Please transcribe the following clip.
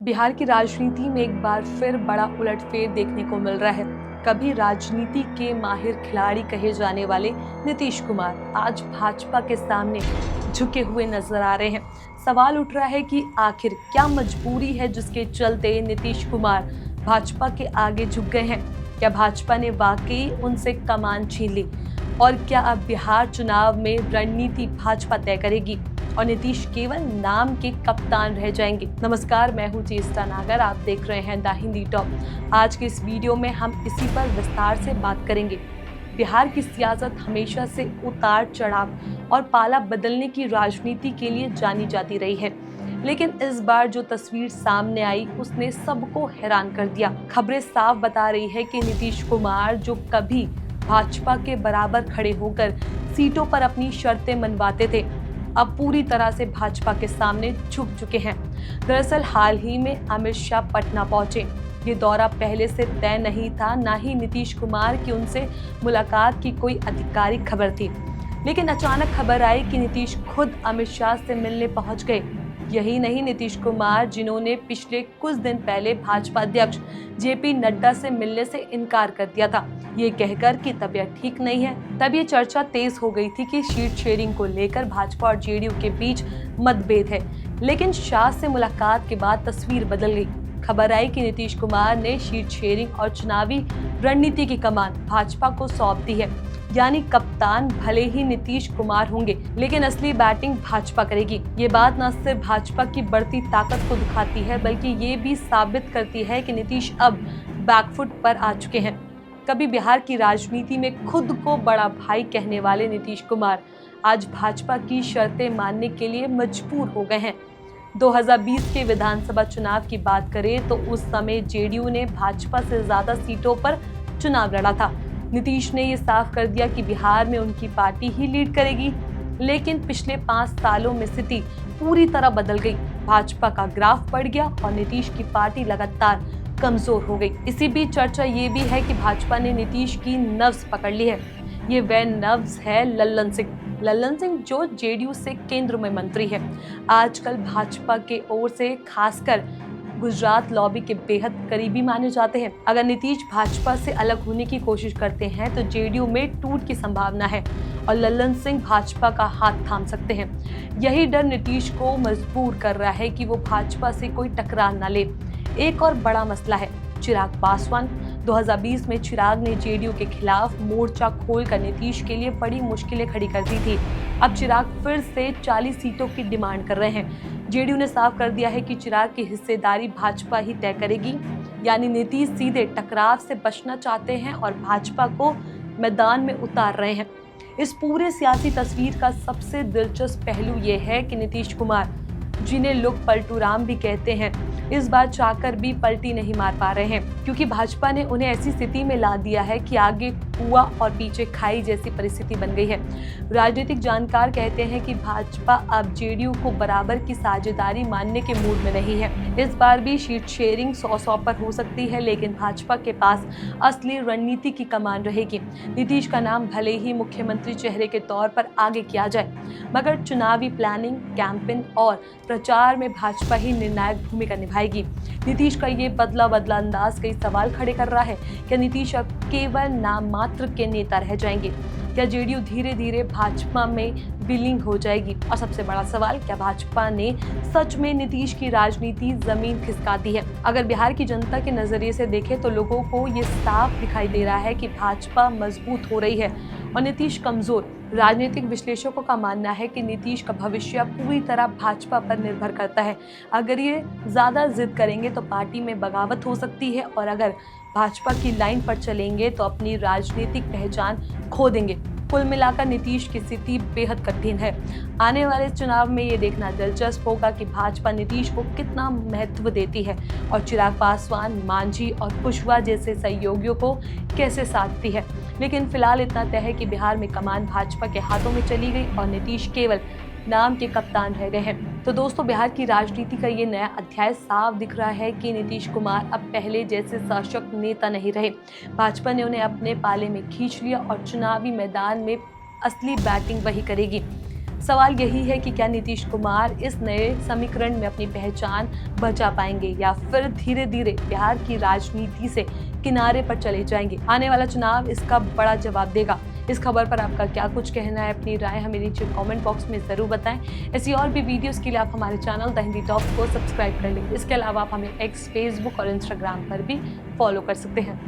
बिहार की राजनीति में एक बार फिर बड़ा उलटफेर देखने को मिल रहा है। कभी राजनीति के माहिर खिलाड़ी कहे जाने वाले नीतीश कुमार आज भाजपा के सामने झुके हुए नजर आ रहे हैं। सवाल उठ रहा है कि आखिर क्या मजबूरी है जिसके चलते नीतीश कुमार भाजपा के आगे झुक गए हैं। क्या भाजपा ने वाकई उनसे कमान छीन ली और क्या अब बिहार चुनाव में रणनीति भाजपा तय करेगी और नीतीश केवल नाम के कप्तान रह जाएंगे। नमस्कार, मैं हूं चेष्टा नागर, आप देख रहे हैं द हिंदी टॉप। आज के इस वीडियो में हम इसी पर विस्तार से बात करेंगे। बिहार की सियासत हमेशा से उतार चढ़ाव और पाला बदलने की राजनीति के लिए जानी जाती रही है, लेकिन इस बार जो तस्वीर सामने आई उसने सबको हैरान कर दिया। खबरें साफ बता रही है कि नीतीश कुमार जो कभी भाजपा के बराबर खड़े होकर सीटों पर अपनी शर्तें मनवाते थे, अब पूरी तरह से भाजपा के सामने झुक चुके हैं। दरअसल हाल ही में अमित शाह पटना पहुंचे। ये दौरा पहले से तय नहीं था, ना ही नीतीश कुमार की उनसे मुलाकात की कोई आधिकारिक खबर थी, लेकिन अचानक खबर आई कि नीतीश खुद अमित शाह से मिलने पहुंच गए। यही नहीं, नीतीश कुमार जिन्होंने पिछले कुछ दिन पहले भाजपा अध्यक्ष जेपी नड्डा से मिलने से इनकार कर दिया था, ये कहकर कि तबीयत ठीक नहीं है। तब ये चर्चा तेज हो गई थी कि सीट शेयरिंग को लेकर भाजपा और जेडीयू के बीच मतभेद है, लेकिन शाह से मुलाकात के बाद तस्वीर बदल गई। खबर आई कि नीतीश कुमार ने सीट शेयरिंग और चुनावी रणनीति की कमान भाजपा को सौंप दी है। यानी कप्तान भले ही नीतीश कुमार होंगे, लेकिन असली बैटिंग भाजपा करेगी। ये बात न सिर्फ भाजपा की बढ़ती ताकत को दिखाती है, बल्कि ये भी साबित करती है कि नीतीश अब बैकफुट पर आ चुके हैं। कभी बिहार की राजनीति में खुद को बड़ा भाई कहने वाले नीतीश कुमार आज भाजपा की शर्तें मानने के लिए मजबूर हो गए हैं। 2020 के विधानसभा चुनाव की बात करें तो उस समय जेडीयू ने भाजपा से ज्यादा सीटों पर चुनाव लड़ा था। नीतीश ने ये साफ कर दिया कि बिहार में उनकी पार्टी ही लीड करेगी, लेकिन पिछले 5 सालों में स्थिति पूरी तरह बदल गई। भाजपा का ग्राफ बढ़ गया और नीतीश की पार्टी लगातार कमजोर हो गई। इसी बीच चर्चा ये भी है कि भाजपा ने नीतीश की नब्ज पकड़ ली है। ये वह नब्ज है लल्लन सिंह जो जेडीयू से केंद्र में मंत्री है। आजकल भाजपा के ओर से खासकर गुजरात लॉबी के बेहद करीबी माने जाते हैं। अगर नीतीश भाजपा से अलग होने की कोशिश करते हैं तो जेडीयू में टूट की संभावना है और लल्लन सिंह भाजपा का हाथ थाम सकते हैं। यही डर नीतीश को मजबूर कर रहा है कि वो भाजपा से कोई टकराव न ले। एक और बड़ा मसला है चिराग पासवान। 2020 में चिराग ने जेडीयू के खिलाफ मोर्चा खोलकर नीतीश के लिए बड़ी मुश्किलें खड़ी कर दी थी। अब चिराग फिर से 40 सीटों की डिमांड कर रहे हैं। जेडीयू ने साफ कर दिया है कि चिराग की हिस्सेदारी भाजपा ही तय करेगी, यानी नीतीश सीधे टकराव से बचना चाहते हैं और भाजपा को मैदान में उतार रहे हैं। इस पूरे सियासी तस्वीर का सबसे दिलचस्प पहलू ये है कि नीतीश कुमार, जिन्हें लोग पलटू राम भी कहते हैं, इस बार चाहकर भी पलटी नहीं मार पा रहे हैं, क्योंकि भाजपा ने उन्हें ऐसी स्थिति में ला दिया है कि आगे कुआं और पीछे खाई जैसी परिस्थिति बन गई है। राजनीतिक जानकार कहते हैं कि भाजपा अब जेडीयू को बराबर की साझेदारी मानने के मूड में नहीं है। इस बार भी सीट शेयरिंग 100-100 पर हो सकती है, लेकिन भाजपा के पास असली रणनीति की कमान रहेगी। नीतीश का नाम भले ही मुख्यमंत्री चेहरे के तौर पर आगे किया जाए, मगर चुनावी प्लानिंग, कैंपेन और प्रचार में भाजपा ही निर्णायक भूमिका निभाएगी। नीतीश का ये बदला अंदाज कई सवाल खड़े कर रहा है। क्या नीतीश अब केवल नाम मात्र के नेता रह जाएंगे? क्या जेडीयू धीरे धीरे भाजपा में विलीन हो जाएगी? और सबसे बड़ा सवाल, क्या भाजपा ने सच में नीतीश की राजनीति जमीन खिसका दी है? अगर बिहार की जनता के नजरिए से देखें तो लोगों को ये साफ दिखाई दे रहा है कि भाजपा मजबूत हो रही है और नीतीश कमजोर। राजनीतिक विश्लेषकों का मानना है कि नीतीश का भविष्य पूरी तरह भाजपा पर निर्भर करता है। अगर ये ज्यादा जिद करेंगे तो पार्टी में बगावत हो सकती है और अगर भाजपा की लाइन पर चलेंगे तो अपनी राजनीतिक पहचान खो देंगे। कुल मिलाकर नीतीश की स्थिति बेहद कठिन है। आने वाले चुनाव में ये देखना दिलचस्प होगा कि भाजपा नीतीश को कितना महत्व देती है और चिराग पासवान, मांझी और कुशवाहा जैसे सहयोगियों को कैसे साधती है। लेकिन फिलहाल इतना तय है कि बिहार में कमान भाजपा के हाथों में चली गई और नीतीश केवल नाम के कप्तान रह गए हैं। तो दोस्तों, बिहार की राजनीति का ये नया अध्याय साफ दिख रहा है कि नीतीश कुमार अब पहले जैसे सशक्त नेता नहीं रहे। भाजपा ने उन्हें अपने पाले में खींच लिया और चुनावी मैदान में असली बैटिंग वही करेगी। सवाल यही है कि क्या नीतीश कुमार इस नए समीकरण में अपनी पहचान बचा पाएंगे या फिर धीरे धीरे बिहार की राजनीति से किनारे पर चले जाएंगे। आने वाला चुनाव इसका बड़ा जवाब देगा। इस खबर पर आपका क्या कुछ कहना है, अपनी राय हमें नीचे कमेंट बॉक्स में जरूर बताएं। ऐसी और भी वीडियोस के लिए आप हमारे चैनल द हिंदी टॉप को सब्सक्राइब कर लें। इसके अलावा आप हमें एक्स, फेसबुक और इंस्टाग्राम पर भी फॉलो कर सकते हैं।